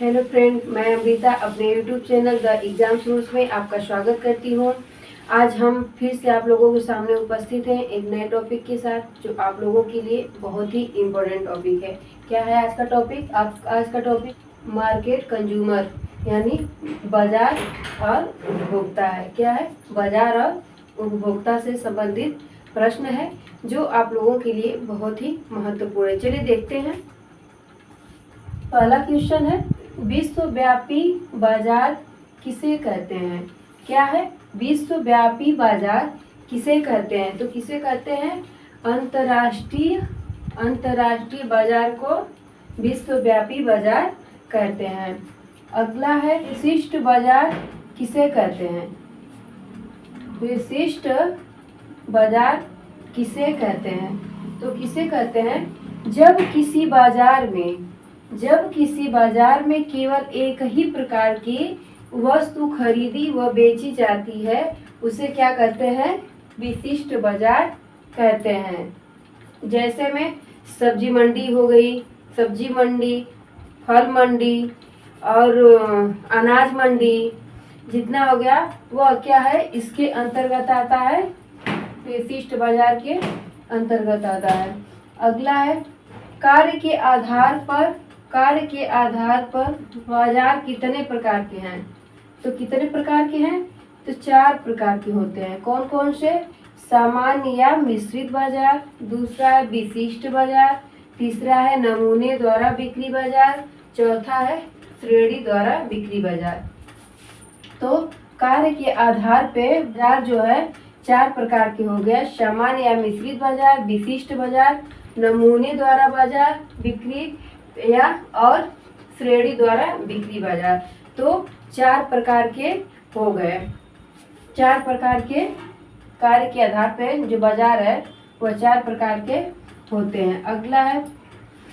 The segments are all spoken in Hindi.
हेलो फ्रेंड, मैं अमृता अपने YouTube channel the exam source में आपका स्वागत करती हूँ। आज हम फिर से आप लोगों के सामने उपस्थित हैं एक नए टॉपिक के साथ, जो आप लोगों के लिए बहुत ही इम्पोर्टेंट टॉपिक है। क्या है आज का टॉपिक? आज का टॉपिक मार्केट कंज्यूमर यानी बाजार और उपभोक्ता है। क्या है? बाजार और उपभोक्ता से संबंधित प्रश्न है, जो आप लोगों के लिए बहुत ही महत्वपूर्ण है। चलिए देखते हैं। पहला क्वेश्चन है, विश्वव्यापी बाजार किसे कहते हैं? क्या है? विश्वव्यापी बाजार किसे कहते हैं? तो किसे कहते हैं? अंतर्राष्ट्रीय बाजार को विश्वव्यापी बाजार कहते हैं। अगला है, विशिष्ट बाजार किसे कहते हैं? विशिष्ट बाजार किसे कहते हैं? तो किसे कहते हैं, जब किसी बाजार में केवल एक ही प्रकार की वस्तु खरीदी व बेची जाती है, उसे क्या कहते हैं? विशिष्ट बाजार कहते हैं। जैसे में सब्जी मंडी हो गई, सब्जी मंडी, फल मंडी और अनाज मंडी, जितना हो गया वह क्या है, इसके अंतर्गत आता है, विशिष्ट बाजार के अंतर्गत आता है। अगला है, कार्य के आधार पर बाजार कितने प्रकार के हैं? तो कितने प्रकार के हैं? तो 4 प्रकार के होते हैं। कौन कौन से? सामान्य या मिश्रित बाजार, दूसरा है विशिष्ट बाजार, तीसरा है नमूने द्वारा बिक्री बाजार, चौथा है श्रेणी द्वारा बिक्री बाजार। तो कार्य के आधार पे बाजार जो है 4 प्रकार के हो गया, सामान्य या मिश्रित बाजार, विशिष्ट बाजार, नमूने द्वारा बाजार बिक्री या और श्रेणी द्वारा बिक्री बाजार। तो 4 प्रकार के हो गए। 4 प्रकार के कार्य के आधार पे जो बाजार है वह 4 प्रकार के होते हैं। अगला है,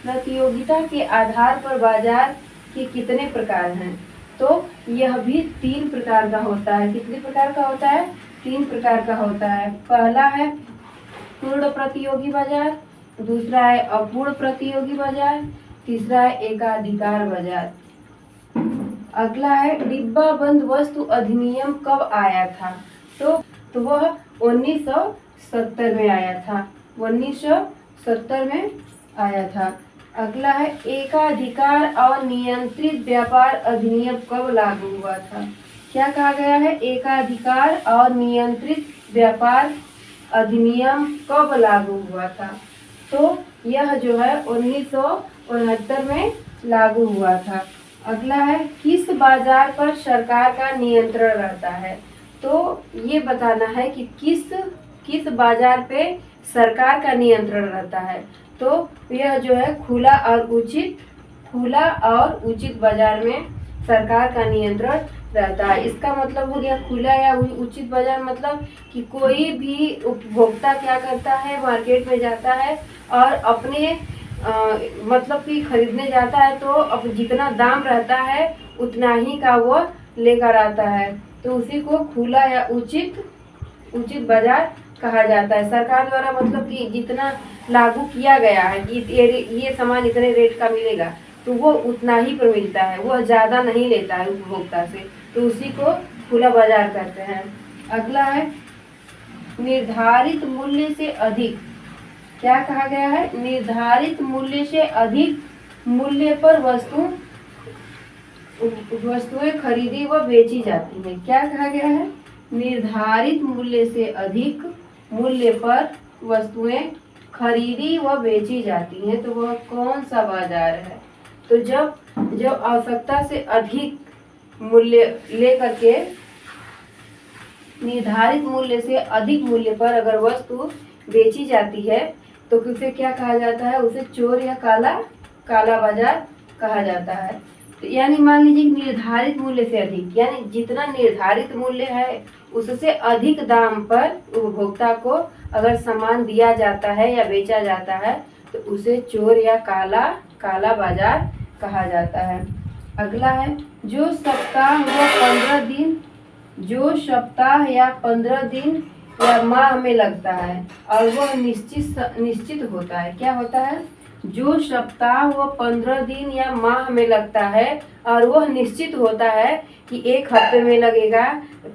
प्रतियोगिता के आधार पर बाजार के कितने प्रकार हैं? तो यह भी 3 प्रकार का होता है। कितने प्रकार का होता है? 3 प्रकार का होता है। पहला है पूर्ण प्रतियोगी बाजार, दूसरा है अपूर्ण प्रतियोगी बाजार, तीसरा है एकाधिकार बाजार। अगला है, डिब्बा बंद वस्तु अधिनियम कब आया था? तो वह 1970 में आया था। 1970 में आया था। अगला है, एकाधिकार और नियंत्रित व्यापार अधिनियम कब लागू हुआ था? क्या कहा गया है? एकाधिकार और नियंत्रित व्यापार अधिनियम कब लागू हुआ था? तो यह जो है 1969 में लागू हुआ था। अगला है, किस बाजार पर सरकार का नियंत्रण रहता है? तो ये बताना है कि किस बाजार पे सरकार का नियंत्रण रहता है। तो यह जो है खुला और उचित बाजार में सरकार का नियंत्रण रहता है। इसका मतलब हो गया खुला या उचित बाजार, मतलब कि कोई भी उपभोक्ता क्या करता है, मार्केट में जाता है और अपने मतलब कि खरीदने जाता है, तो अब जितना दाम रहता है उतना ही का वो लेकर आता है। तो उसी को खुला या उचित बाजार कहा जाता है। सरकार द्वारा मतलब कि जितना लागू किया गया है कि ये सामान इतने रेट का मिलेगा, तो वो उतना ही पर मिलता है, वो ज़्यादा नहीं लेता है उपभोक्ता से, तो उसी को खुला बाजार कहते हैं। अगला है, निर्धारित मूल्य से अधिक। क्या कहा गया है? निर्धारित मूल्य से अधिक मूल्य पर वस्तुएं खरीदी व बेची जाती हैं। क्या कहा गया है? निर्धारित मूल्य से अधिक मूल्य पर वस्तुएं खरीदी व बेची जाती हैं। तो वह कौन सा बाजार है? तो जब आवश्यकता से अधिक मूल्य लेकर के निर्धारित मूल्य से अधिक मूल्य पर अगर वस्तु बेची जाती है, तो उसे क्या कहा जाता है? उसे चोर या काला बाजार कहा जाता है। तो यानी मान लीजिए निर्धारित मूल्य से अधिक, यानी जितना निर्धारित मूल्य है उससे अधिक दाम पर उपभोक्ता को अगर सामान दिया जाता है या बेचा जाता है, तो उसे चोर या काला बाजार कहा जाता है। अगला है, जो सप्ताह या 15 दिन या माह में लगता है और वह निश्चित होता है। क्या होता है? जो सप्ताह व 15 दिन या माह में लगता है और वह निश्चित होता है कि 1 हफ्ते में लगेगा,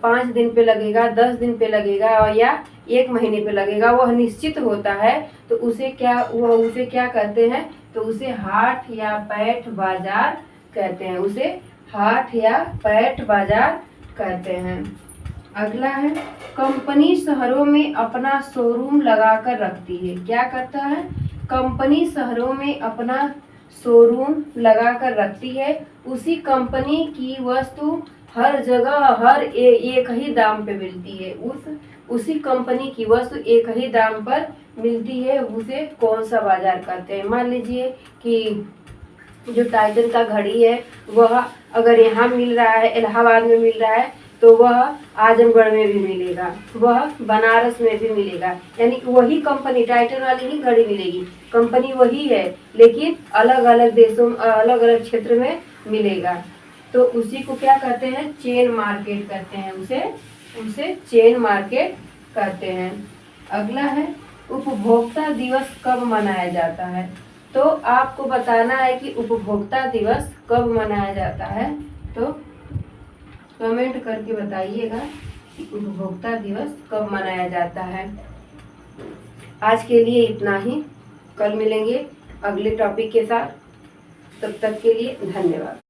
5 दिन पे लगेगा, 10 दिन पे लगेगा और या 1 महीने पे लगेगा, वह निश्चित होता है तो उसे क्या कहते हैं? तो उसे हाट या पैठ बाजार कहते हैं। उसे हाट या पैठ बाजार कहते हैं। अगला है, कंपनी शहरों में अपना शोरूम लगाकर रखती है। क्या करता है? कंपनी शहरों में अपना शोरूम लगाकर रखती है। उसी कंपनी की वस्तु हर जगह एक ही दाम पे मिलती है। उसी कंपनी की वस्तु एक ही दाम पर मिलती है। उसे कौन सा बाजार कहते हैं? मान लीजिए कि जो टाइटन का घड़ी है वह अगर यहाँ मिल रहा है, इलाहाबाद में मिल रहा है, तो वह आजमगढ़ में भी मिलेगा, वह बनारस में भी मिलेगा। यानी वही कंपनी, टाइटन वाली ही घड़ी मिलेगी, कंपनी वही है, लेकिन अलग अलग देशों में, अलग अलग क्षेत्र में मिलेगा। तो उसी को क्या कहते हैं? चेन मार्केट कहते हैं। उसे चेन मार्केट कहते हैं। अगला है, उपभोक्ता दिवस कब मनाया जाता है? तो आपको बताना है कि उपभोक्ता दिवस कब मनाया जाता है। तो कमेंट करके बताइएगा कि उपभोक्ता दिवस कब मनाया जाता है। आज के लिए इतना ही, कल मिलेंगे अगले टॉपिक के साथ। तब तक के लिए धन्यवाद।